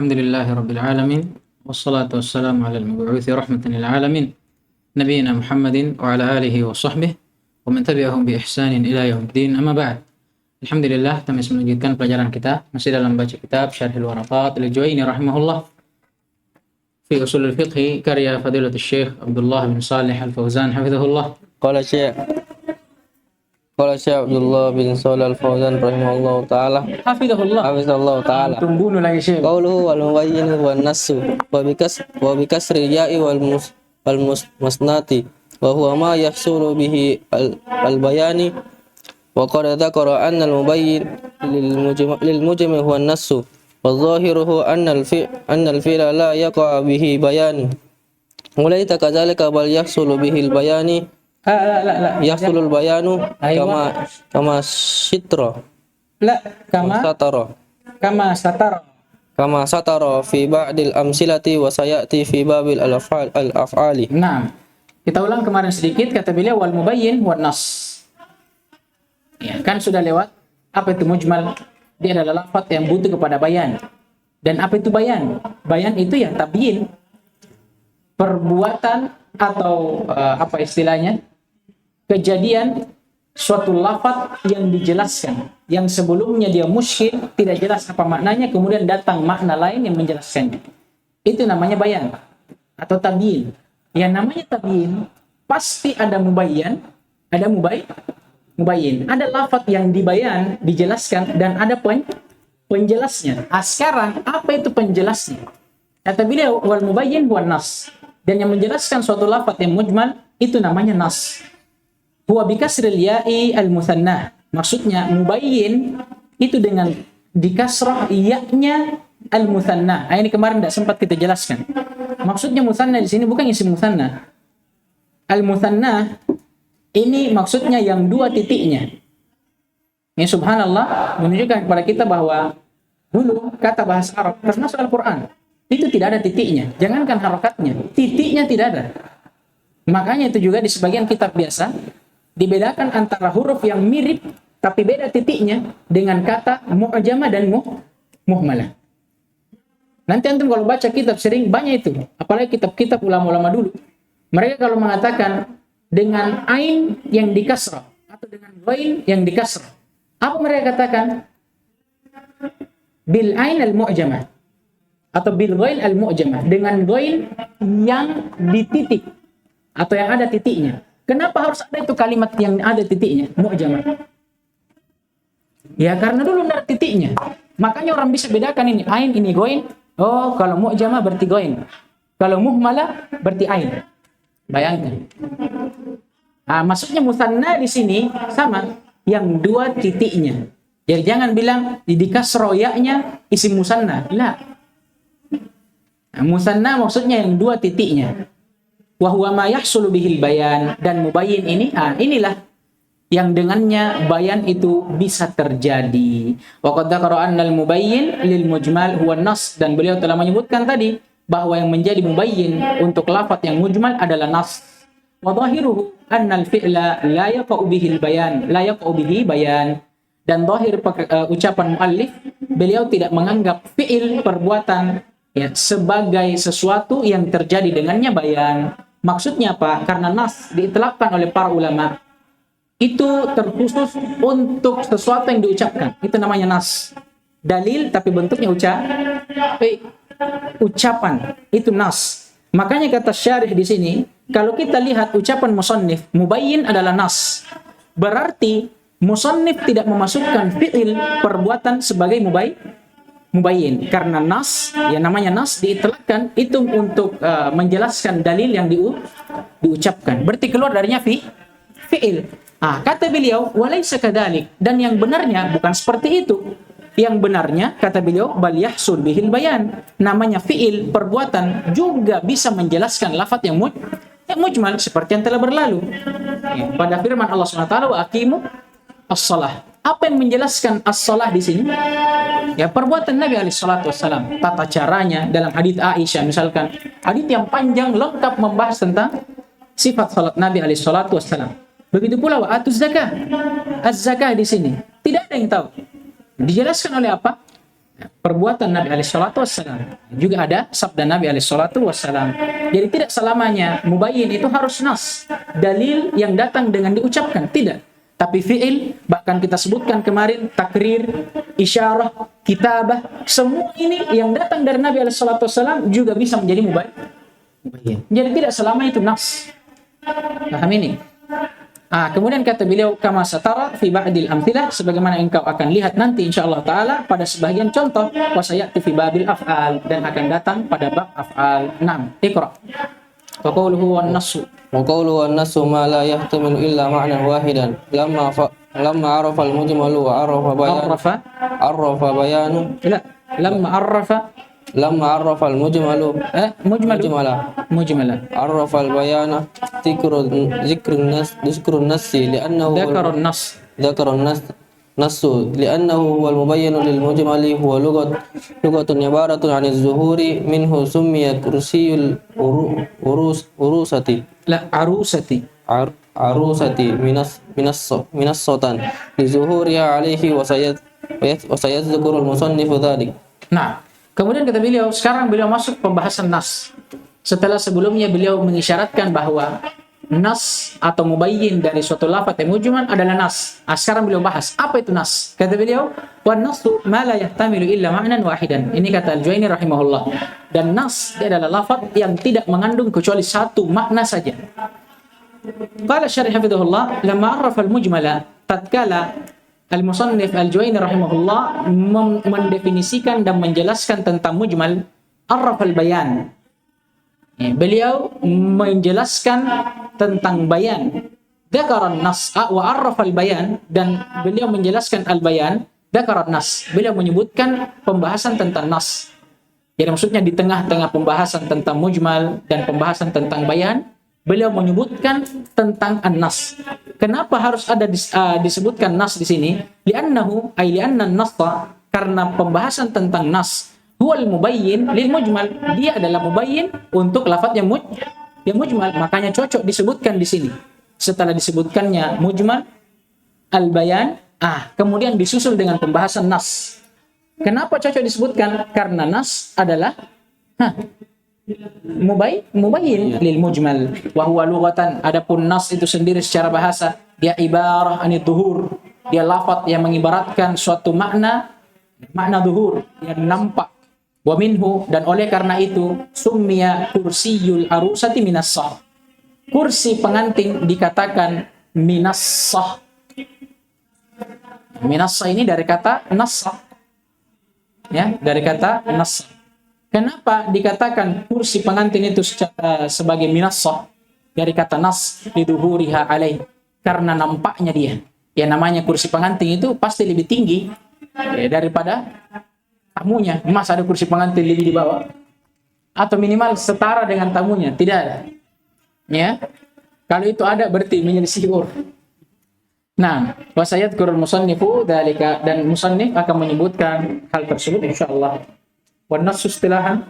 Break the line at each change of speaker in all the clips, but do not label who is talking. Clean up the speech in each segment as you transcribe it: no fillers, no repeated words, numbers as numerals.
الحمد لله رب العالمين والصلاة والسلام على المبعوث رحمة للعالمين نبينا محمد وعلى آله وصحبه ومن تبعهم بإحسان إلى يوم الدين. أما بعد, Alhamdulillah, kami melanjutkan pelajaran kita masih dalam baca kitab Syarhil Waraqat Al-Juwaini rahimahullah fi usul al-fiqh karya Fadilatul Syekh Abdullah bin Salih Al-Fauzan hafizahullah.
Qala Syekh Abdullah bin Shalih Al-Fauzan rahimahullahu taala hafizallahu taala.
Tunggu lagi Syekh.
Qauluhu wal mubayyinu wan nassu wa bikasri ya'i wal musnati wa huwa ma yahsulu bihi al-bayani wa qad dzakara anna al-mubayyin lil mujmal huwa an-nassu wa dhahiruhu anna al-fi'la la yaqa bihi bayan wa laysa kadzalika bal yahsulu bihi al-bayani yahsulul bayanu kama sitra kama satara fi ba'dil amsilati wa sayati fi babil al-af'ali.
Nah, kita ulang kemarin sedikit, kata beliau wal mubayyin wan nas. Ya, kan sudah lewat apa itu mujmal, dia adalah lafaz yang butuh kepada bayan. Dan apa itu bayan? Bayan itu ya tabyin, perbuatan atau apa istilahnya? Kejadian suatu lafaz yang dijelaskan, yang sebelumnya dia musykil, tidak jelas apa maknanya, kemudian datang makna lain yang menjelaskannya. Itu namanya bayan atau tabyin. Yang namanya tabyin pasti ada mubayyan, ada mubayyin. Ada lafaz yang dibayan, dijelaskan, dan ada penjelasnya. Sekarang apa itu penjelasnya? Kata beliau wal mubayyin wan nas. Dan yang menjelaskan suatu lafaz yang mujmal itu namanya nas. Huwa bikasril ya'i al-mutsanna. Maksudnya mubayyin itu dengan dikasrah ya-nya al-mutsanna. Ini kemarin tidak sempat kita jelaskan. Maksudnya mutsanna di sini bukan isim mutsanna. Al-mutsanna ini maksudnya yang dua titiknya. Ini subhanallah menunjukkan kepada kita bahwa dulu kata bahasa Arab termasuk Al-Qur'an itu tidak ada titiknya. Jangankan harokatnya, titiknya tidak ada. Makanya itu juga di sebagian kitab biasa dibedakan antara huruf yang mirip tapi beda titiknya dengan kata mu'jamah dan muhmalah. Nanti antum kalau baca kitab sering banyak itu, apalagi kitab-kitab ulama-ulama dulu. Mereka kalau mengatakan dengan ain yang dikasrah atau dengan ghain yang dikasrah, apa mereka katakan? Bil ain al-mu'jamah atau bil ghain al-mu'jamah, dengan ghain yang dititik atau yang ada titiknya. Kenapa harus ada itu kalimat yang ada titiknya, mu'jamah? Ya karena dulu ada titiknya. Makanya orang bisa bedakan ini ain, ini ghain. Oh, kalau mu'jamah berarti ghain. Kalau muhmalah berarti ain. Bayangkan. Maksudnya mutsanna di sini sama, yang dua titiknya. Jadi jangan bilang di kasroh ya-nya isim musanna. La. Musanna maksudnya yang dua titiknya. Wa huwa ma yahsulu bihil bayan, dan mubayyin ini inilah yang dengannya bayan itu bisa terjadi. Wa qad dzakara annal mubayyin lil mujmal huwa nas, dan beliau telah menyebutkan tadi bahwa yang menjadi mubayyin untuk lafaz yang mujmal adalah nas. Wa dhahiruhu annal fi'la la yaqa'u bihil bayan, la yaqa'u bihi bayan. Dan zahir ucapan muallif, beliau tidak menganggap fi'il perbuatan ya sebagai sesuatu yang terjadi dengannya bayan. Maksudnya apa? Karena nas diitlaqkan oleh para ulama itu terkhusus untuk sesuatu yang diucapkan. Itu namanya nas. Dalil tapi bentuknya ucapan. Itu nas. Makanya kata syarih di sini, kalau kita lihat ucapan musannif, mubayyin adalah nas. Berarti musannif tidak memasukkan fi'il perbuatan sebagai mubayyin, karena nas, ya namanya nas diitlaqkan itu untuk menjelaskan dalil yang diucapkan. Berarti keluar darinya fi'il. Kata beliau walaysa kadzalik, dan yang benarnya bukan seperti itu. Yang benarnya kata beliau bal yahsul bihil bayan. Namanya fi'il perbuatan juga bisa menjelaskan lafaz yang mujmal seperti yang telah berlalu. Ya, pada firman Allah SWT wa aqimu as-shalah. Apa yang menjelaskan as-shalah di sini? Ya perbuatan Nabi SAW, tata caranya dalam hadits Aisyah misalkan, hadits yang panjang lengkap membahas tentang sifat salat Nabi SAW. Begitu pula wa atuz zakah. Az-zakah di sini tidak ada yang tahu. Dijelaskan oleh apa? perbuatan Nabi alaihi salatu wassalam. Juga ada sabda Nabi alaihi salatu wassalam. Jadi tidak selamanya mubayyin itu harus nas, dalil yang datang dengan diucapkan, tidak. Tapi fi'il, bahkan kita sebutkan kemarin, takrir, isyarah, kitabah, semua ini yang datang dari Nabi alaihi salatu wassalam juga bisa menjadi mubayyin. Jadi tidak selama itu nas. Paham ini? Kemudian kata beliau, kama satara fi ba'dil amthilah, sebagaimana engkau akan lihat nanti insyaallah taala pada sebagian contoh, wa sayati fi babil af'al, dan akan datang pada bab af'al. 6. Iqra. Wa qawluhu wan nassu.
Wa qawluhu wan nassu ma la yahtamilu illa ma'nan wahidan. Lamma arafa al-mujmalu wa arafa bayanu. Lamma arrafa al-mujmalu
mujmalan
arrafa al-bayana dhikrun nassi li'annahu dhakarun nassu li'annahu huwa al-mubayyinu lil mujmali huwa lughatun ibaratun 'an az-zuhuri minhu summiyat kursiyul urusati minas sultan li zuhuriha 'alaihi wa sayadhkuru al-musannifu dhalik.
Nah, kemudian kata beliau, sekarang beliau masuk pembahasan nas. Setelah sebelumnya beliau mengisyaratkan bahwa nas atau mubayyin dari suatu lafaz yang mujmal adalah nas. Sekarang beliau bahas apa itu nas. Kata beliau, wan nasu ma la yahtamilu illa ma'nan wahidan. Ini kata Al-Juwaini rahimahullah. Dan nas dia adalah lafaz yang tidak mengandung kecuali satu makna saja. Qala syarih hafizahullah, lamma arrafa al-mujmala, tatkala Al-Musannif Al-Juwaini rahimahullah mendefinisikan dan menjelaskan tentang mujmal, arrafal bayan. Beliau menjelaskan tentang bayan. Dzakaran nas wa arrafal bayan, dan beliau menjelaskan al-bayan, dzakaran nas. Beliau menyebutkan pembahasan tentang nas. Jadi maksudnya di tengah-tengah pembahasan tentang mujmal dan pembahasan tentang bayan, beliau menyebutkan tentang an-nas. Kenapa harus ada disebutkan nas di sini? Li'annahu ay li'anna an-nassa, karena pembahasan tentang nas huwal mubayyin lil mujmal, dia adalah mubayyin untuk lafaz yang mujmal, makanya cocok disebutkan di sini. Setelah disebutkannya mujmal, al-bayan, kemudian disusul dengan pembahasan nas. Kenapa cocok disebutkan? Karena nas adalah mubayyin lil mujmal wa huwa lughatan. Adapun nas itu sendiri secara bahasa dia ibarah anid dhuhur, dia lafaz yang mengibaratkan suatu makna dhuhur yang nampak. Wa minhu, dan oleh karena itu summiya kursiyul arusati minassah, kursi pengantin dikatakan minassah. Minassah ini dari kata nassah, ya, dari kata nassah. Kenapa dikatakan kursi pengantin itu sebagai minassah? Dari kata nas liduhuriha alaih, karena nampaknya dia. Ya, namanya kursi pengantin itu pasti lebih tinggi daripada tamunya. Masa ada kursi pengantin lebih di bawah? Atau minimal setara dengan tamunya? Tidak ada. Ya. Kalau itu ada berarti menyelisih urf. Nah, wa sayadhkurul musannifu dzalika, dan musannif akan menyebutkan hal tersebut insyaallah. Wan nasu istilahan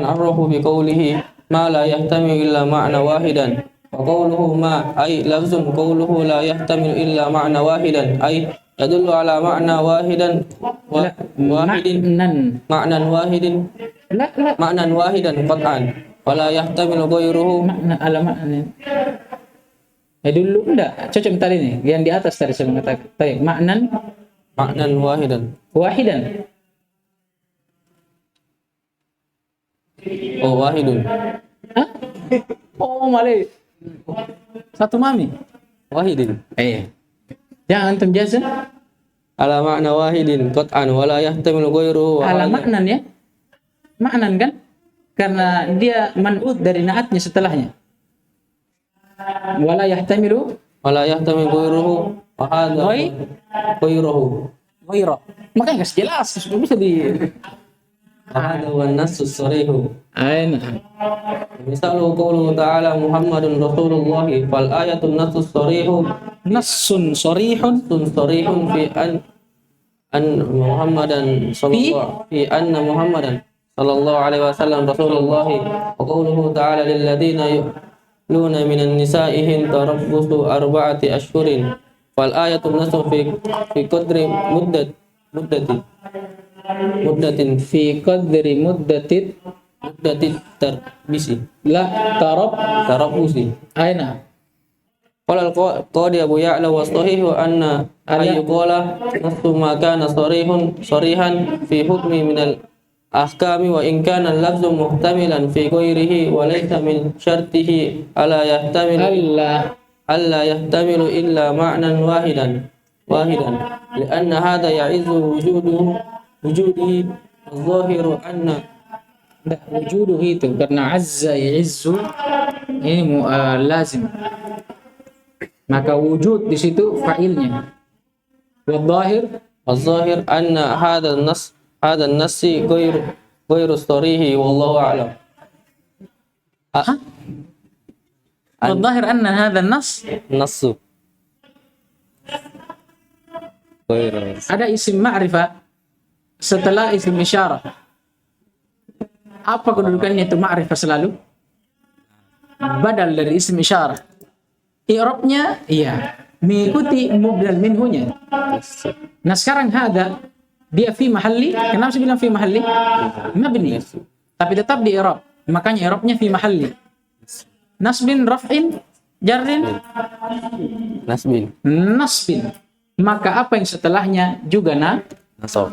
arrafu bi qawlihi ma la yahtamilu illa ma'na wahidan, wa qawluhu ma ay lafzun qawluhu la yahtamilu illa ma'na wahidan ay yadullu ala ma'na wahidan ma'nan wahidan qat'an wa la yahtamilu ghayruhu ma'na ala ma'nan. Dulu enggak cocok tadi ini yang di atas tadi saya mengatakan baik ma'nan wahidan.
Oh, wahidun.
Oh, malai. Satu mami.
Wahidin.
Yang antum jazm
ala makna wahidin qat'an wa la yahtamilu ghayruhu.
Ala maknan, ya. Maknan kan? Karena dia man'ud dari naatnya setelahnya. Wala yahtamilu
ghayruhu wa hadha ghayruhu.
Makanya enggak jelas, sudah bisa di
hadha wan nasu sarihu.
Nah.
Misalu qawluhu ta'ala Muhammadun Rasulullah fal ayatun nasu sarihu
nassun sarihun
fi an Muhammadan sallallahu alaihi wasallam Rasulullah, wa qawluhu ta'ala lil ladzina yu'luna minan nisa'ihim tarabbusu arba'ati ashhurin fal ayatun nasu fi qadri muddatin
fi qadri muddatit
tarbisi
la
tarabusi.
aina
Qala al-qadi Abu Ya'la wa sahihu anna ayyuqala nasu ma kana sarihan fi hukmi min al-ahkami wa in kana al-lafzu muhtamilan fi ghairihi wa laysa min syartihi alla yahtamilu illa ma'nan wahidan lianna hadha ya'izu wujudihi al-zahiru anna
wujuduhu itu karena azza ya'izzu ini lazim, maka wujud di situ fa'ilnya.
Al-zahir anna hadha an-nassi ghairu sarihi wallahu a'lam.
Al-zahir anna hadha
Nassu
ada isim ma'rifah setelah isim isyarah. Apa kedudukannya itu ma'rifah selalu? Badal dari isim isyarah. I'rabnya iya mengikuti mubdal minhunya. Nah sekarang hada dia fi mahalli. Kenapa saya bilang fi mahalli? Mabni. Tapi tetap di i'rab. Makanya i'rabnya fi mahalli. Nasbin, raf'in, jarrin, nasbin. Maka apa yang setelahnya juga nasab.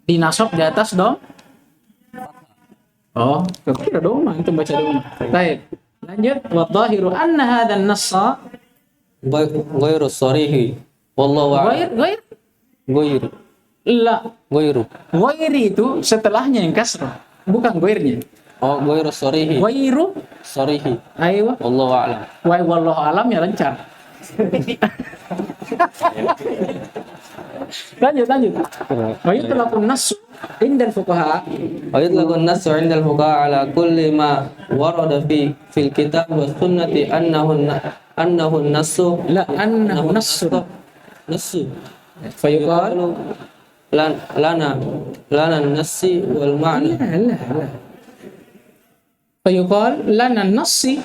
Dinasab di atas dong. Oh, kira doma itu baca doma. Baik. Lanjut, wa dhahiru anna hadha an-nassa
ghairu sarihi wallahu a'lam.
Ghairi itu setelahnya yang kasrah, bukan ghairnya.
Oh, ghairu sarihi.
Aywa.
Wallahu a'lam.
Wallahu a'lam ya lancar. lanjut. Wa yutlaqu an-nass inda al-fuqaha.
Wa yutlaqu an-nass 'inda al-fuqaha 'ala kulli ma warada fil kitab wa sunnati annahu an-nassu
annahu nassu. Fa yuqalu
lana an-nassi wal ma'na.
Fa yuqal lana an-nassi.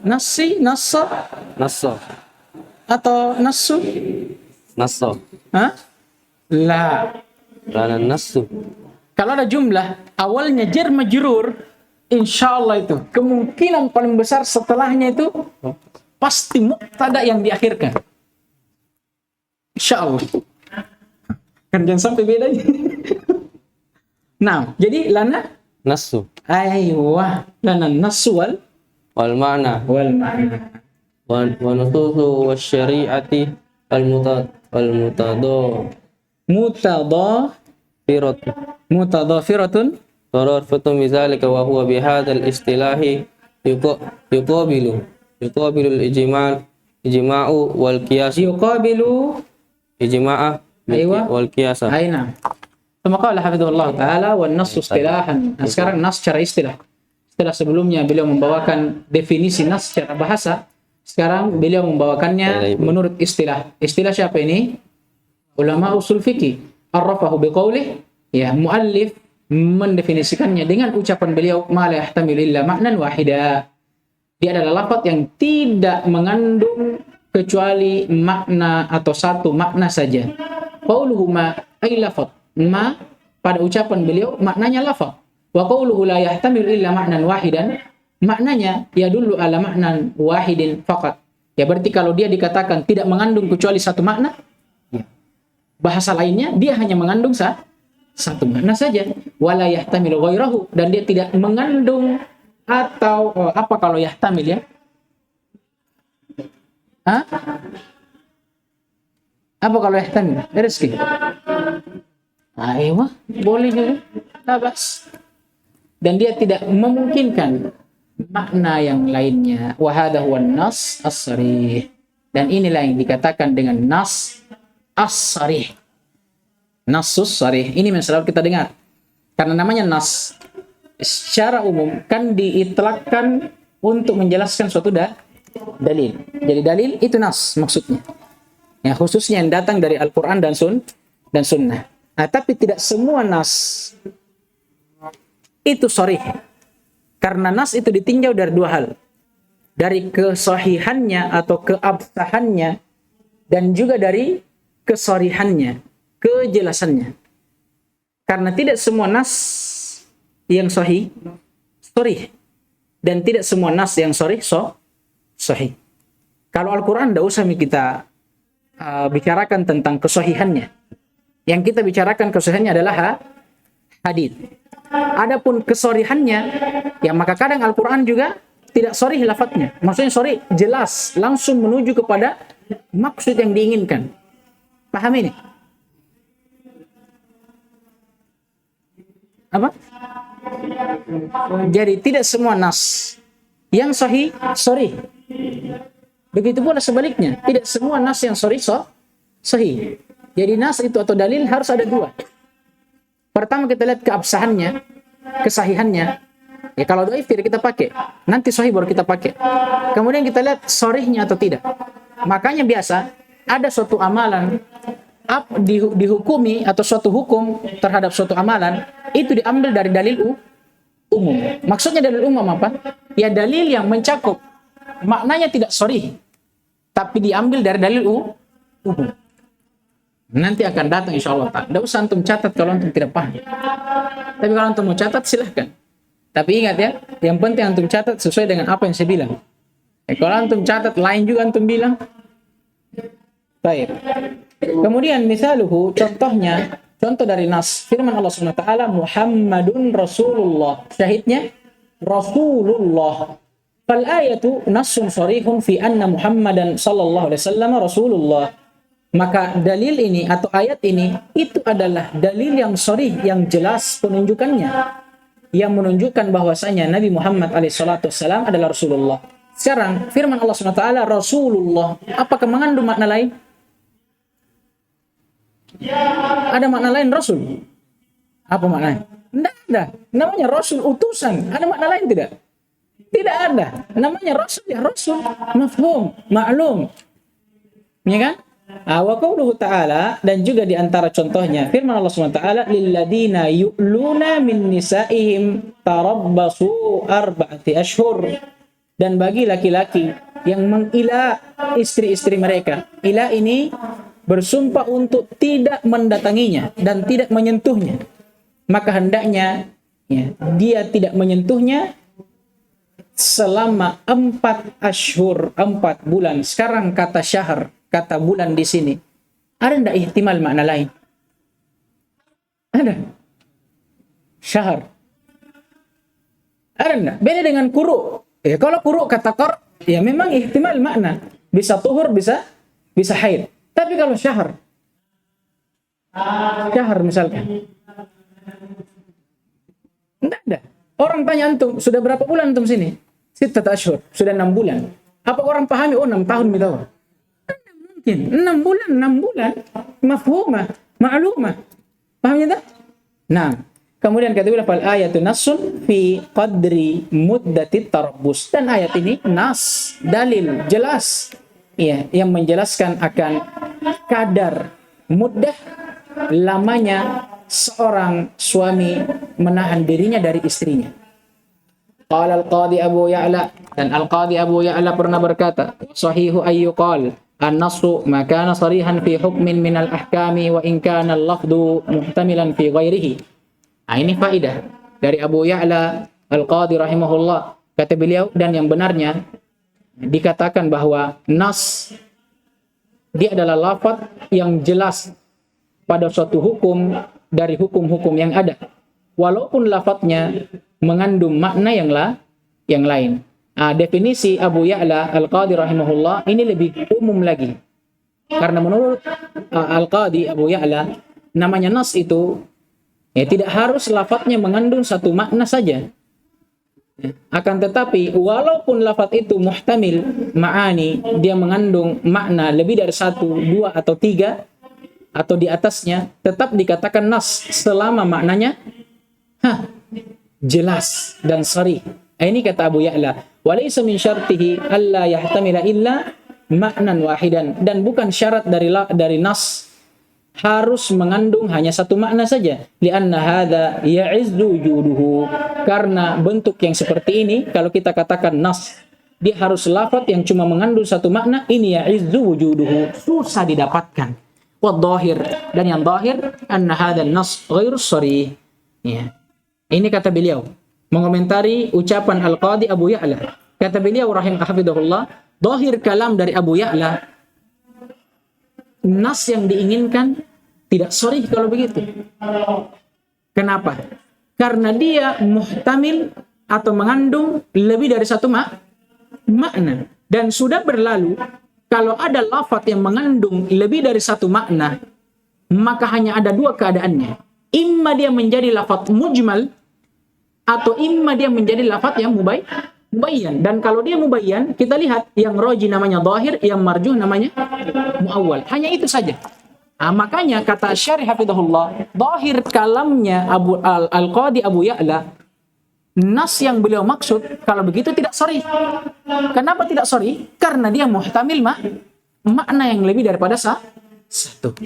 Nassa atau nassu? Hah? La.
Lana nassu.
Kalau ada jumlah awalnya jar majrur, insyaallah itu kemungkinan paling besar setelahnya itu pasti mubtada yang diakhirkan. Insyaallah. Kan jangan sampai beda. Nah, jadi lana
nassu.
Aywa, lana nassu
wal ma'na wa nususu wasyari'ati mutadafiratun tarafatu bizalika wa huwa bihadzal istilahi yuqabilu al-ijma'u wal qiyas ijma'a wal qiyasa.
Aina Thumma qala hafidhahullah ta'ala wan nassu istilahan. Nah, sekarang nas secara istilah. Setelah sebelumnya beliau membawakan definisi nas secara bahasa, sekarang beliau membawakannya menurut istilah. Istilah siapa ini? Ulama usul fikih. Arrafahu biqaulih, ya, muallif mendefinisikannya dengan ucapan beliau ma la yahtamilu illa ma'nan wahida. Dia adalah lafaz yang tidak mengandung kecuali makna atau satu makna saja. Qauluhu ma ay lafaz. Ma pada ucapan beliau maknanya lafaz. Wa qawluhu la yahtamilu illa ma'nan wahidan, maknanya ya dulu ala ma'nan wahidin faqat. Ya berarti kalau dia dikatakan tidak mengandung kecuali satu makna, bahasa lainnya dia hanya mengandung satu makna saja. Wa la yahtamilu ghairahu, dan dia tidak mengandung atau apa kalau yahtamil ya? Apa kalau yahtamil? Rezeki. Ayo, boleh juga. Tabas. Dan dia tidak memungkinkan makna yang lainnya. Wa hadha huwa an-nas as-sarih. Dan inilah yang dikatakan dengan nas as-sarih. Nasus sarih. Ini yang selalu kita dengar. Karena namanya nas secara umum kan diitlakkan untuk menjelaskan suatu dalil. Jadi dalil itu nas maksudnya. Ya, khususnya yang datang dari Al-Qur'an dan sunnah. Nah, tapi tidak semua nas itu sharih. Karena nas itu ditinjau dari dua hal. Dari kesahihannya atau keabsahannya, dan juga dari kesorihannya, kejelasannya. Karena tidak semua nas yang sahih sorih, dan tidak semua nas yang sorih sahih. Kalau Al-Quran tidak usah kita bicarakan tentang kesahihannya. Yang kita bicarakan kesahihannya adalah hadis. Adapun kesorihannya, ya maka kadang Al-Quran juga tidak sorih lafadznya. Maksudnya sorih jelas, langsung menuju kepada maksud yang diinginkan. Paham ini? Apa? Jadi tidak semua nas yang sahih sorih. Begitu pula sebaliknya, tidak semua nas yang sorry sahih. Jadi nas itu atau dalil harus ada dua. Pertama kita lihat keabsahannya, kesahihannya. Ya kalau dhaif tidak kita pakai, nanti sahih baru kita pakai. Kemudian kita lihat sorihnya atau tidak. Makanya biasa ada suatu amalan dihukumi atau suatu hukum terhadap suatu amalan itu diambil dari dalil umum. Maksudnya dalil umum apa? Ya dalil yang mencakup maknanya tidak sorih, tapi diambil dari dalil umum. Nanti akan datang insya Allah. Tidak usah antum catat kalau antum tidak paham. Tapi kalau antum mau catat silahkan. Tapi ingat ya, yang penting antum catat sesuai dengan apa yang saya bilang. Kalau antum catat lain juga antum bilang. Baik. Kemudian misaluhu, contoh dari nas firman Allah Subhanahu wa taala Muhammadun Rasulullah. Syahidnya Rasulullah. Fal ayatu nassun sharihun fi anna Muhammadan sallallahu alaihi wasallam Rasulullah. Maka dalil ini atau ayat ini itu adalah dalil yang sharih, yang jelas penunjukannya, yang menunjukkan bahwasanya Nabi Muhammad alaihi salatu wasallam adalah Rasulullah. Sekarang firman Allah Subhanahu wa taala Rasulullah, apakah mengandung makna lain? Ada makna lain Rasul? Apa maknanya? Tidak ada. Namanya Rasul utusan. Ada makna lain tidak? Tidak ada. Namanya Rasul ya Rasul. Mafhum, ma'lum. Ya kan? Wa qauluhu ta'ala, dan juga di antara contohnya firman Allah Subhanahu wa taala lilladzina yu'luna min nisaihim tarabbasu arba'ati ashhur. Dan bagi laki-laki yang mengila istri-istri mereka. Ila ini bersumpah untuk tidak mendatanginya dan tidak menyentuhnya. Maka hendaknya ya, dia tidak menyentuhnya selama 4 ashur, 4 bulan. Sekarang kata syahr, kata bulan di sini. Ada enggak ihtimal makna lain? Ada. Syahr. Ada enggak? Beda dengan quru. Ya, kalau quru kata qar, ya memang ihtimal makna. Bisa tuhur, bisa haid. Tapi kalau syahr misalkan. Enggak ada. Orang tanya antum, sudah berapa bulan antum sini? 6 ashur, sudah 6 bulan. Apa orang pahami? Oh 6 tahun gitu. Mungkin 6 bulan. Mafhumah, ma'lumah. Pahamnya tak? Nah, kemudian kata beliau fal ayatu nassun fi qadri muddatit tarabbus. Dan ayat ini nas, dalil jelas. Ya, yang menjelaskan akan kadar muddah lamanya seorang suami menahan dirinya dari istrinya. Qala al-Qadi Abu Ya'la, dan al-Qadi Abu Ya'la pernah berkata, sahihu ayyuqal an-nassu ma kana sarihan fi hukmin min al-ahkami wa in kana al-lafdhu muhtamilan fi ghairihi. Ini faidah dari Abu Ya'la al-Qadi rahimahullah. Kata beliau, dan yang benarnya dikatakan bahwa nas dia adalah lafaz yang jelas pada suatu hukum dari hukum-hukum yang ada, walaupun lafaznya mengandung makna yang lain. Definisi Abu Ya'la Al-Qadi rahimahullah ini lebih umum lagi, karena menurut Al-Qadi Abu Ya'la, namanya nas itu ya tidak harus lafaznya mengandung satu makna saja. Akan tetapi walaupun lafaz itu muhtamil ma'ani, dia mengandung makna lebih dari 1, 2 atau 3 atau di atasnya, tetap dikatakan nas selama maknanya jelas dan sharih. Ini kata Abu Ya'la, walaysa min syartihi alla yahtamila illa ma'nan wahidan, dan bukan syarat dari nas harus mengandung hanya satu makna saja. Lianna hadza ya'izzu wujuduhu, karena bentuk yang seperti ini kalau kita katakan nas dia harus lafaz yang cuma mengandung satu makna, ini ya'izzu wujuduhu, susah didapatkan. Wadh-dhahir, dan yang dhahir anna hadzal nas ghairu sharih. Ya. Ini kata beliau mengomentari ucapan Al-Qadhi Abu Ya'la. Kata beliau rahimahullah, dhahir kalam dari Abu Ya'la, nas yang diinginkan tidak sharih kalau begitu. Kenapa? Karena dia muhtamil atau mengandung lebih dari satu makna. Dan sudah berlalu, kalau ada lafaz yang mengandung lebih dari satu makna, maka hanya ada dua keadaannya. Imma dia menjadi lafaz mujmal, atau imma dia menjadi lafaz yang mubayyan. Dan kalau dia mubayyan, kita lihat yang roji namanya dhahir, yang marjuh namanya muawwal. Hanya itu saja. Makanya kata Syarih hafizahullah, dhahir kalamnya Al-Qadhi Abu Ya'la, nas yang beliau maksud kalau begitu tidak sharih. Kenapa tidak sharih? Karena dia muhtamil makna yang lebih daripada satu.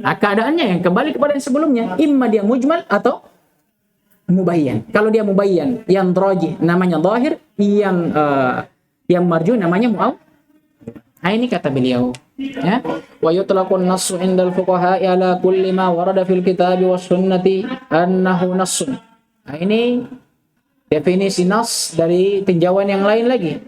Keadaannya yang kembali kepada yang sebelumnya, imma dia mujmal atau mubayyan. Kalau dia mubayyan, yang rajih namanya dhahir, yang marjuh namanya muawwal. Ini kata beliau, ya. Wa yutlaqun nassu 'indal fuqaha'i ala kulli ma warada fil kitabi was sunnati annahu nassun. Ini definisi nas dari tinjauan yang lain lagi.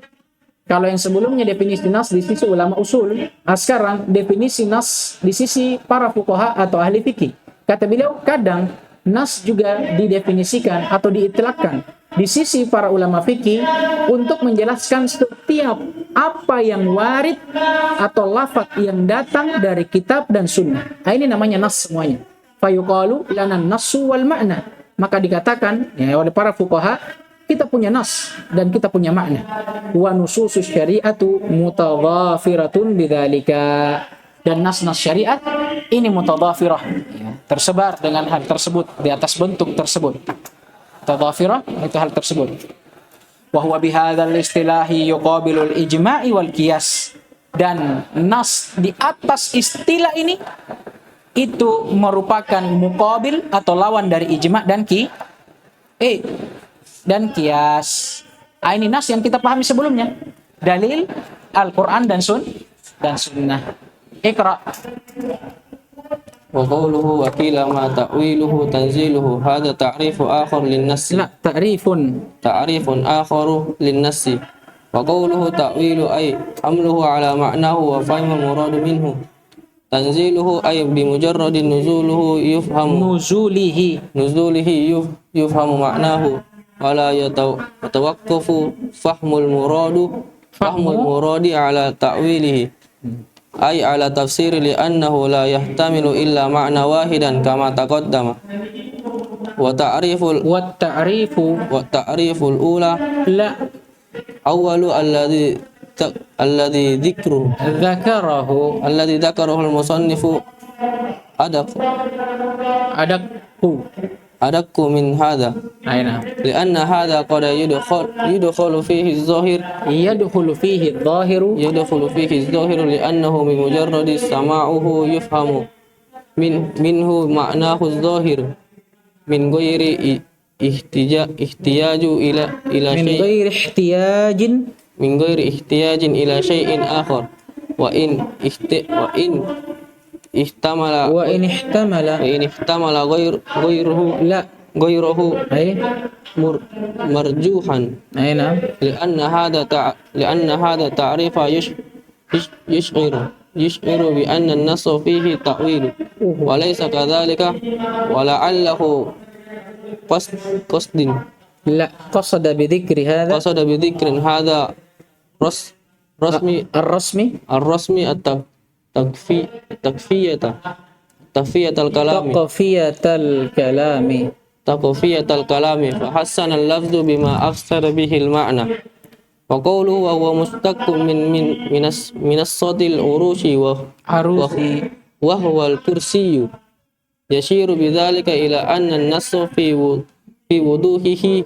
Kalau yang sebelumnya definisi nas di sisi ulama usul, sekarang definisi nas di sisi para fuqaha atau ahli fikih. Kata beliau, kadang nas juga didefinisikan atau diitlakkan di sisi para ulama fikih untuk menjelaskan setiap apa yang warid atau lafaz yang datang dari kitab dan sunnah. Ini namanya nas semuanya. Fayuqalu lana nassu wal ma'na. Maka dikatakan ya, oleh para fuqaha, kita punya nas dan kita punya makna. Wa nususus syari'atu mutadhafiratun bidzalika. Dan nas-nas syariat ini mutadhafirah, ya, tersebar dengan hal tersebut, di atas bentuk tersebut. Tadhafirah itu hal tersebut. Wa huwa bihadzal istilahi yuqabilul ijma'i wal qiyas. Dan nas di atas istilah ini itu merupakan muqabil atau lawan dari ijma' dan qiyas. Ini nas yang kita pahami sebelumnya. Dalil Al-Quran dan sunnah. Iqra.
Wa qawluhu wa qila ma ta'wiluhu tanziluhu hadha ta'rifu akhar lin-nass.
La, ta'rifun
akharu lin-nass. Wa qawluhu ta'wilu ay hamluhu ala ma'nahu wa fahmu muradu minhu. Tanziluhu ay bimujarradin nuzulihi yufhamu ma'nahu wa la yatawaqqafu fahmul muradi ala ta'wilihi ay ala tafsiri li'annahu la yahtamilu illa ma'na wahidan kama taqaddama. Wa ta'riful ula
la
awwalu alladhi
dzakarahu
al-musannifu adakku min hadha.
Aina.
Lianna hadha qad yudkhulu fihi az-zahir
Yadkhulu fihi
adh-dhahiru li'annahu min mujarradi sama'uhu yufhamu minhu ma'nahu az-zahir min ghairi ihtiyaju ila shay'in min ghairi ihtiyajin ila shay'in akhar wa in ihtamala ghayruhu marjuhan.
Aina.
lianna hadha ta'rifa yash'iru bi anna an-nass fihi ta'wil wa laysa kadhalika wa la'allahu qasdin
La qasada bi dzikri
hadha rasmi ar-rasmi taqfiyatal kalami fa hassana al-lafdhu bima afsara bihi al-ma'na. Wa qawluhu wa huwa mustaqqim min as-sadil urushi wa huwa al-kursiyyu yashiru bidzalika ila anna an-nass fi wuduhihi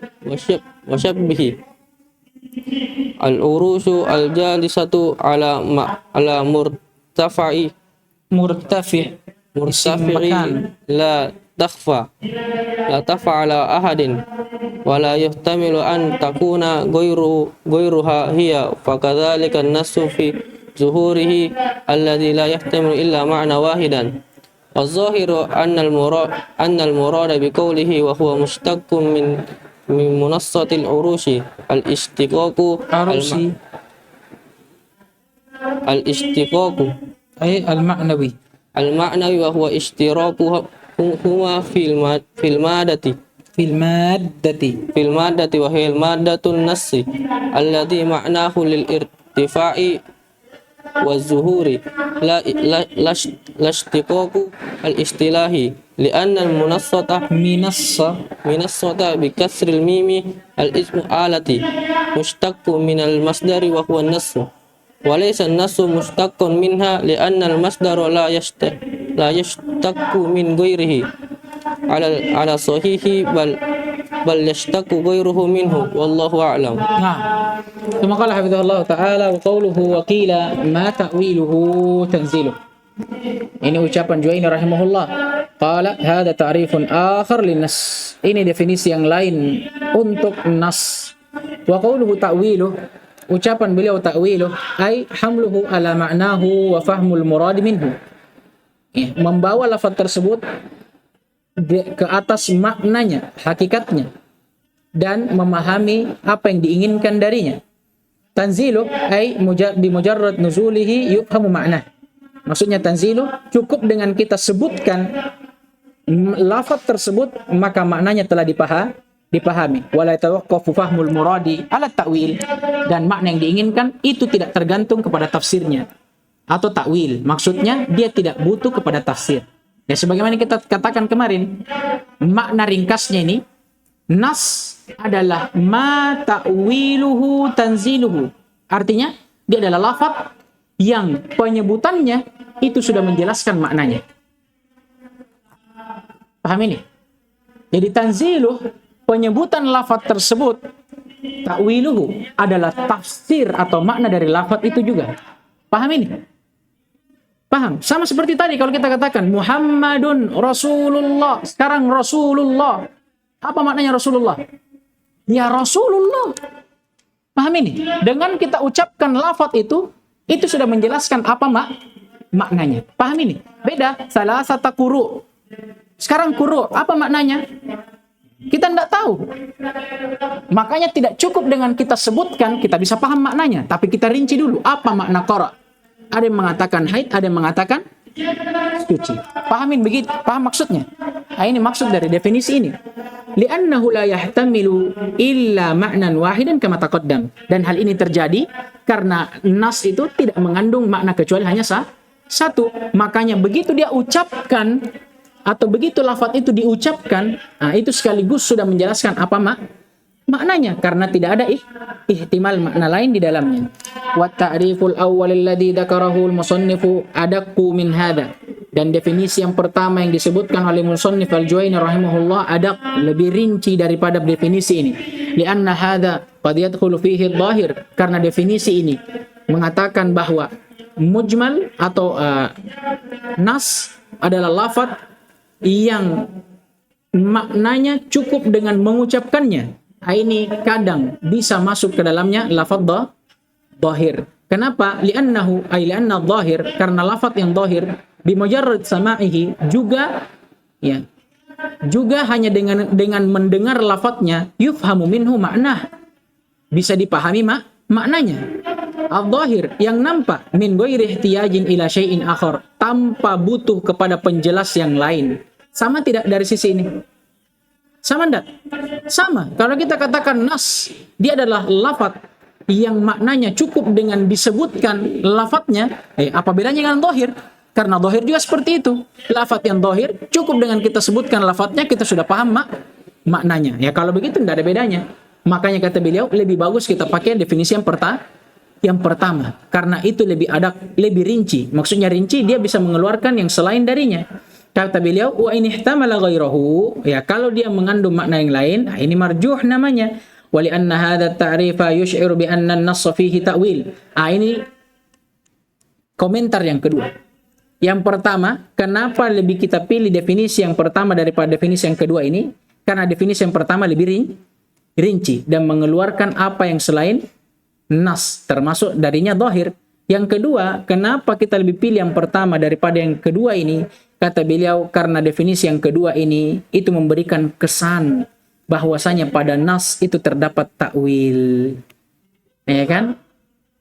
wa shabbihi. Al-urushu al-jalisatu ala murtafi'i la takhfa ala ahadin wa la yuhtamilu an takuna ghayruha hiya fakadzalika an-nassu zuhurihi alladhi la yahtamilu illa ma'na wahidan. الظاهر أن المراد بقوله وهو مشتق من منصة العروش الاشتقاق
أي المعنوي
المعنوي وهو اشتراكهما في المادة وهي المادة النص الذي معناه للارتفاع والظهور لا اشتقاق الاصطلاحي لأن منصة بكسر الميم الاسم آلة مشتق من المصدر وهو النص وليس النص مشتق منها لأن المصدر لا يشتق من غيره على صحيح بل يشتق غيره منه والله أعلم.
Nah, ثم قال حفظه الله تعالى وقوله وقيل ما تأويله تنزيله. Ini ucapan Juwaini rahimahullah. Qala hadza ta'rifun akhar linnas. Ini definisi yang lain untuk nas. Wa qawluhu ta'wiluh, ucapan beliau ta'wiluh ay hamluhu ala ma'nahu wa fahmul murad minhu. Membawa lafaz tersebut ke atas maknanya, hakikatnya, dan memahami apa yang diinginkan darinya. Tanzilu ay bimujarrad nuzulihi yufhamu ma'nah. Maksudnya tanzilu cukup dengan kita sebutkan lafaz tersebut maka maknanya telah dipahami. Wala tawaqqafu fahmul muradi ala ta'wil, dan makna yang diinginkan itu tidak tergantung kepada tafsirnya atau takwil. Maksudnya dia tidak butuh kepada tafsir. Ya sebagaimana kita katakan kemarin, makna ringkasnya ini nas adalah ma ta'wiluhu tanziluhu. Artinya dia adalah lafaz yang penyebutannya itu sudah menjelaskan maknanya. Paham ini? Jadi tanziluh, penyebutan lafaz tersebut, ta'wiluhu adalah tafsir atau makna dari lafaz itu juga. Paham ini? Paham? Sama seperti tadi kalau kita katakan Muhammadun Rasulullah. Sekarang Rasulullah. Apa maknanya Rasulullah? Ya Rasulullah. Paham ini? Dengan kita ucapkan lafaz itu sudah menjelaskan apa maknanya. Paham ini? Beda. Salasata quru. Sekarang quru, apa maknanya? Kita tidak tahu. Makanya tidak cukup dengan kita sebutkan, kita bisa paham maknanya. Tapi kita rinci dulu. Apa makna qara? Ada yang mengatakan haid, ada yang mengatakan suci. Pahamin begitu, paham maksudnya. Nah, ini maksud dari definisi ini. Li'annahu la yahtamilu illa ma'nan wahidan kama taqaddam. Dan hal ini terjadi karena nas itu tidak mengandung makna kecuali hanya satu. Makanya begitu dia ucapkan atau begitu lafaz itu diucapkan, nah itu sekaligus sudah menjelaskan apa maknanya karena tidak ada ihtimal makna lain di dalamnya. Wa ta'riful awwal alladhi dzakarahu al-musannifu adaqqu min hadha. Dan definisi yang pertama yang disebutkan oleh musannif Al-Juwaini rahimahullah lebih rinci daripada definisi ini. Lianna hadha qad yadkhulu fihi adh-dhahir, karena definisi ini mengatakan bahwa mujmal atau nas adalah lafaz yang maknanya cukup dengan mengucapkannya. Ini kadang bisa masuk ke dalamnya lafaz dhahir. Kenapa? Li'annahu li'anna dhahir, karena lafaz yang dhahir bimujarrad sama'ihi juga hanya dengan mendengar lafaznya yufhamu minhu ma'nah, bisa dipahami maknanya. Al-dhahir yang nampak min ghairi ihtiyajin ila syai'in akhar, tanpa butuh kepada penjelas yang lain. Sama tidak dari sisi ini? Sama enggak? Sama. Kalau kita katakan nas, dia adalah lafaz yang maknanya cukup dengan disebutkan lafaznya. Apa bedanya dengan dhahir? Karena dhahir juga seperti itu. Lafaz yang dhahir cukup dengan kita sebutkan lafaznya, kita sudah paham maknanya. Ya kalau begitu enggak ada bedanya. Makanya kata beliau lebih bagus kita pakai definisi yang pertama. Karena itu lebih lebih rinci. Maksudnya rinci, dia bisa mengeluarkan yang selain darinya. Kata beliau, wa in ihtamala ghairahu, ya kalau dia mengandung makna yang lain, ini marjuh namanya. Wa li anna hadha at-ta'rifa yush'iru bi anna an-nass fihi ta'wil. Ini komentar yang kedua. Yang pertama, kenapa lebih kita pilih definisi yang pertama daripada definisi yang kedua ini? Karena definisi yang pertama lebih rinci dan mengeluarkan apa yang selain nas, termasuk darinya dhahir. Yang kedua, kenapa kita lebih pilih yang pertama daripada yang kedua ini? Kata beliau, karena definisi yang kedua ini itu memberikan kesan bahwasanya pada nas itu terdapat takwil. Ya kan?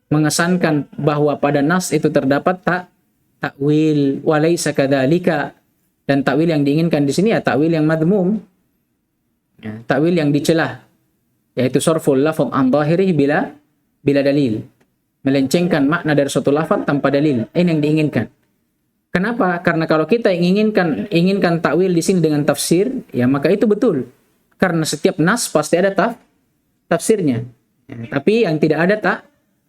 Mengesankan bahwa pada nas itu terdapat takwil, walaisa kadzalika. Dan takwil yang diinginkan di sini ya takwil yang madmum. Ya, takwil yang dicela, yaitu sarful lafadz an dhahirihi bila dalil. Melencengkan makna dari suatu lafaz tanpa dalil. Ini yang diinginkan. Kenapa? Karena kalau kita inginkan takwil di sini dengan tafsir, ya maka itu betul. Karena setiap nas pasti ada tafsirnya. Ya, tapi yang tidak ada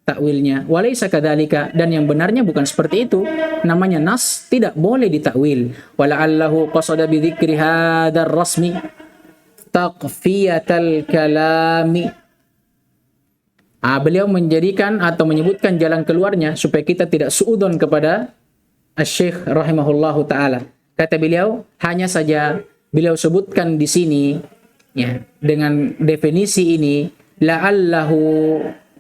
takwilnya. Walaisa kadzalika, dan yang benarnya bukan seperti itu. Namanya nas tidak boleh ditakwil. Wala'allahu qasada bi dzikri hadzal rasmi taqfiyatal kalami. Beliau menjadikan atau menyebutkan jalan keluarnya supaya kita tidak suudon kepada Asy-Syaikh rahimahullahu taala. Kata beliau, hanya saja beliau sebutkan di sini ya dengan definisi ini la'allahu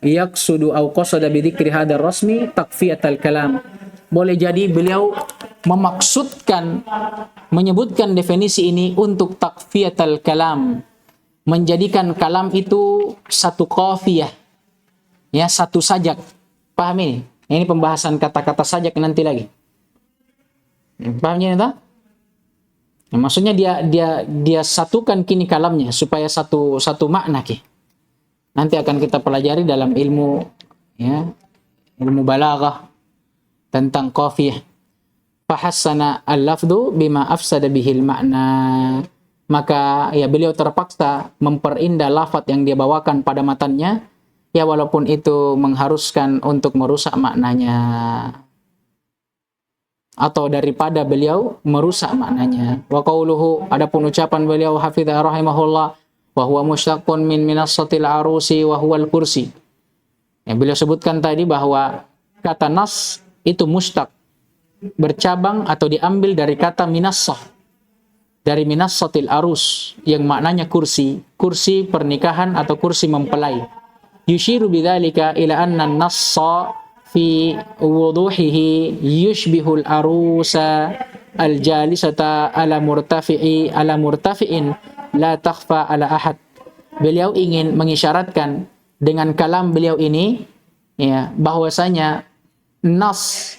yaqsudu aw qasada bi dzikri hadzal rasmi taqfiyatal kalam. Boleh jadi beliau memaksudkan menyebutkan definisi ini untuk taqfiyatal kalam, menjadikan kalam itu satu qafiyah. Ya, satu sajak. Paham ini? Ini pembahasan kata-kata sajak nanti lagi. Pahamnya itu? Nah, maksudnya dia satukan kini kalamnya supaya satu makna ki. Nanti akan kita pelajari dalam ilmu balaghah tentang qafiyah. Fahassana al-lafdhu bima afsada bihil makna. Maka ya beliau terpaksa memperindah lafaz yang dia bawakan pada matannya. Ya walaupun itu mengharuskan untuk merusak maknanya. Atau daripada beliau merusak maknanya. Wa qauluhu, adapun ucapan beliau hafidha rahimahullah, wa huwa mushtaqun min minassatil arusi wa huwal kursi. Ya, beliau sebutkan tadi bahwa kata nas itu mushtaq, bercabang atau diambil dari kata minassah. Dari minassatil arus yang maknanya kursi, kursi pernikahan atau kursi mempelai. Yushiru bidzalika ila anna an-nassa fi wuduhihi yushbihul arusa al-jalisata ala murtafi'in la takhfa ala ahad. Beliau ingin mengisyaratkan dengan kalam beliau ini ya bahwasanya nas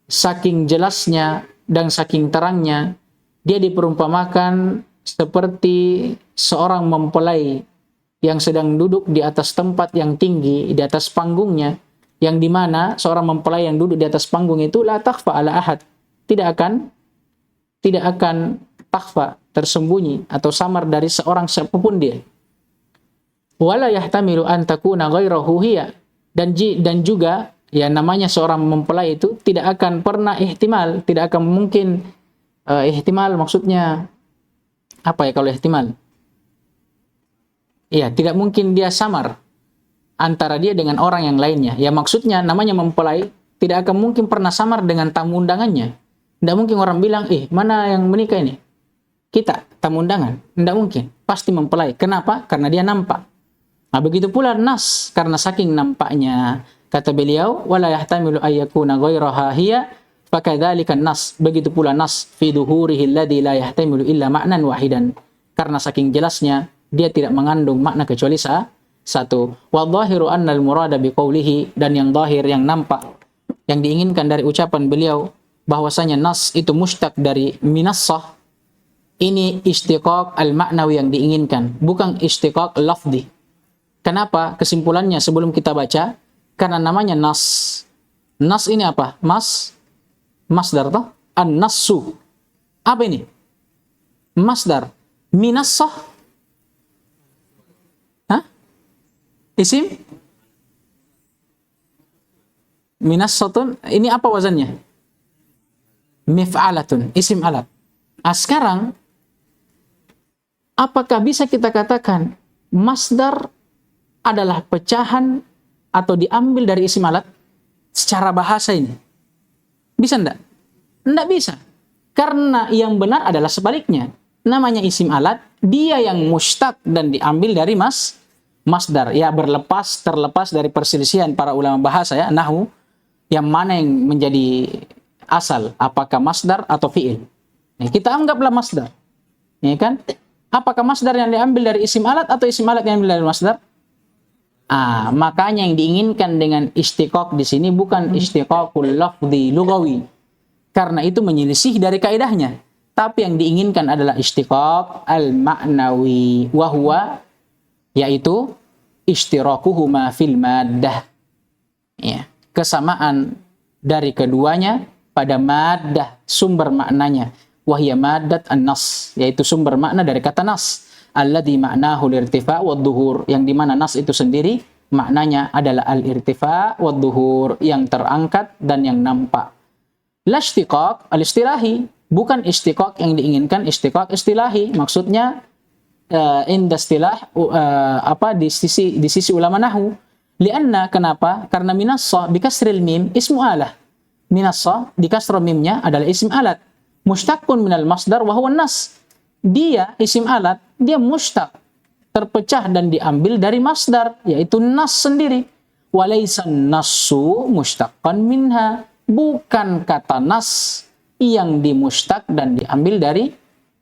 saking jelasnya dan saking terangnya dia diperumpamakan seperti seorang mempelai yang sedang duduk di atas tempat yang tinggi, di atas panggungnya, yang dimana seorang mempelai yang duduk di atas panggung itu la takhfa ala ahad, tidak akan takhfa, tersembunyi atau samar dari seorang siapapun dia. Wala yahtamilu an takuna ghairahu hiya, dan juga ya namanya seorang mempelai itu tidak akan pernah ihtimal, tidak akan mungkin ihtimal maksudnya apa ya kalau ihtimal? Iya, tidak mungkin dia samar antara dia dengan orang yang lainnya. Ya maksudnya namanya mempelai tidak akan mungkin pernah samar dengan tamu undangannya. Tidak mungkin orang bilang, mana yang menikah ini? Kita, tamu undangan. Tidak mungkin. Pasti mempelai. Kenapa? Karena dia nampak. Nah begitu pula nas, karena saking nampaknya. Kata beliau, wala yahtamilu ayyakuna ghairaha hiya fakadzalika nas. Begitu pula nas fi duhurihi alladhi la yahtamilu illa ma'nan wahidan. Karena saking jelasnya dia tidak mengandung makna kecuali satu. Wa dhahiru anna al-murada biqaulihi, dan yang zahir yang nampak yang diinginkan dari ucapan beliau bahwasanya nas itu mushtaq dari minassah. Ini istiqaq al-ma'nawi yang diinginkan, bukan istiqaq lafzi. Kenapa? Kesimpulannya sebelum kita baca, karena namanya nas. Nas ini apa? Masdar toh? An-nassu. Apa ini? Masdar. Minassah. Isim minassatun, ini apa wazannya? Mif'alatun, isim alat. Sekarang apakah bisa kita katakan masdar adalah pecahan atau diambil dari isim alat secara bahasa ini? Bisa enggak? Enggak bisa. Karena yang benar adalah sebaliknya. Namanya isim alat, dia yang mushtaq dan diambil dari masdar, ya terlepas dari perselisihan para ulama bahasa ya, nahwu, Yang mana yang menjadi asal? Apakah masdar atau fi'il? Nah, kita anggaplah masdar. Ya kan? Apakah masdar yang diambil dari isim alat atau isim alat yang diambil dari masdar? Makanya yang diinginkan dengan istiqaq di sini bukan istiqaqul lafzi lughawi. Karena itu menyelisih dari kaidahnya. Tapi yang diinginkan adalah istiqaq al-ma'nawi wa huwa, yaitu ishtirakuhuma fil maddah. Ya, kesamaan dari keduanya pada maddah, sumber maknanya. Wahya maddat an-nas, yaitu sumber makna dari kata nas. Alladhi ma'nahu al-irtifa' wad-dhuhur, yang dimana nas itu sendiri maknanya adalah al-irtifa' wad-dhuhur, yang terangkat dan yang nampak. La istiqaq al-istilahi, bukan istiqaq yang diinginkan istiqaq istilahi. Maksudnya inda istilah di sisi ulama nahwu. Lianna, kenapa? Karena minassa bi kasril mim ismu alah. Minassa di kasra mimnya adalah isim alat. Mushtaqun minal masdar wa huwa nas. Dia isim alat, dia mushtaq, terpecah dan diambil dari masdar, yaitu nas sendiri. Walaysa nassu mushtaqan minha, bukan kata nas yang dimushtaq dan diambil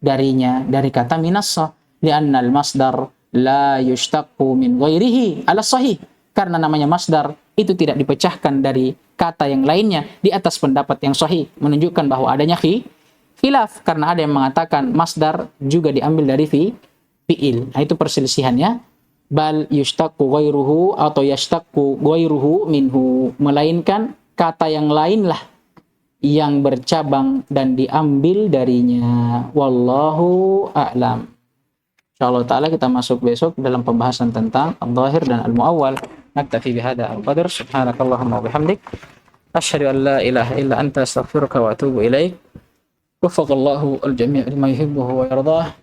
darinya, dari kata minassa. Li'anna al-masdar la yushtaqu min ghairihi ala sahih, karena namanya masdar itu tidak dipecahkan dari kata yang lainnya di atas pendapat yang sahih, menunjukkan bahwa adanya khilaf, karena ada yang mengatakan masdar juga diambil dari fi'il. Nah, itu perselisihannya. Bal yushtaqu ghairuhu atau yashtaqu ghairuhu minhu, melainkan kata yang lain lah yang bercabang dan diambil darinya. Wallahu a'lam. Insyaallah ta'ala kita masuk besok dalam pembahasan tentang al-dhahir dan al-mu'awwal. Naktafi bihada al-qadr. Subhanakallahumma wa bihamdik. Asyhadu an la ilaha illa anta astaghfiruka wa atubu ilaik. Waffaqallahu al-jami' lima yuhibbuhu wa yardah.